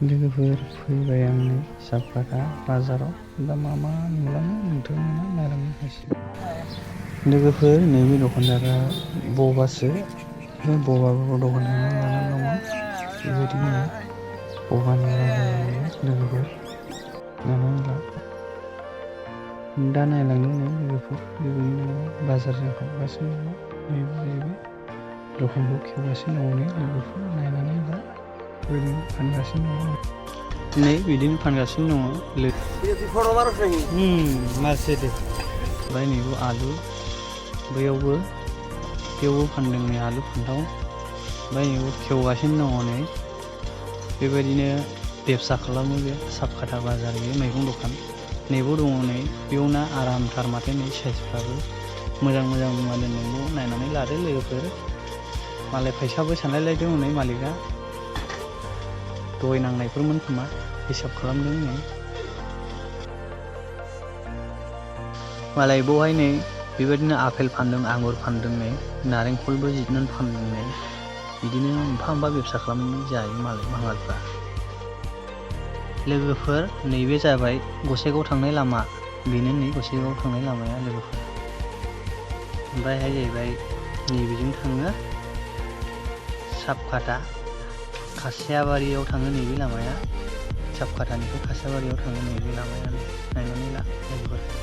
लोगोफोर फैबाय आं नै साबकाटा बाजाराव दा मा नुलाङो नोंथांमोना नायलांगासिनो। लोगोफोर नैबे दखानदारा बबासो बे बबाबो दखानखौनो लानानै दङ। बेबायदिनो बबानि राजा लोगोफोर नायनानै ला। दा नायलांदों नै लोगोफोर बेबायदिनो बाजार जाखांगासिनो दङ। नैबे दखानखौ खेवगासिनो दङ नै लोगोफोर नायनानै ला। बेबायदिनो फानगासिनो दङ। नै बिदिनो फानगासिनो दङ। ओमफ्राय नैबे आलु बेयावबो फानदों नै आलु फान्थाव। ओमफ्राय नैबे खेवगासिनो दङ नै बेबायदिनो बेबसा खालामो बे साबकाटा बाजार बे मैगं दखान। नैबो दङ नै बेयावना आरामथार माथो नै साइजफ्राबो मोजां मुवा दोननायखौ नायनानै लादो लोगोफोर। मालाय फैसाबो सानलायलायदों हनै मालिकआ दहाय नांनायफोरमोन खोमा हिसाब खालामदों नै। मालाय बेवहाय नै बेबायदिनो आपेल फानदों आंगुर फानदों नै नारेंखलबो जिरनानै फानदों नै बिदिनो मोनफा बेबसा खालामनानै जायो मालाय बाङालिफ्रा। लोगोफोर नैबे जाबाय गसाइगाव थांनाय लामा। बेनो नै गसाइगाव थांनाय लामाया लोगोफोर। ओमफ्रायहाय जाहैबाय नैबेजों थाङो साबकाटा खासियाबारियाव थाङो नैबे लामाया। साबकाटानिफ्राय खासियाबारियाव थाङो नैबे लामाया नायनानै ला लोगोफोर।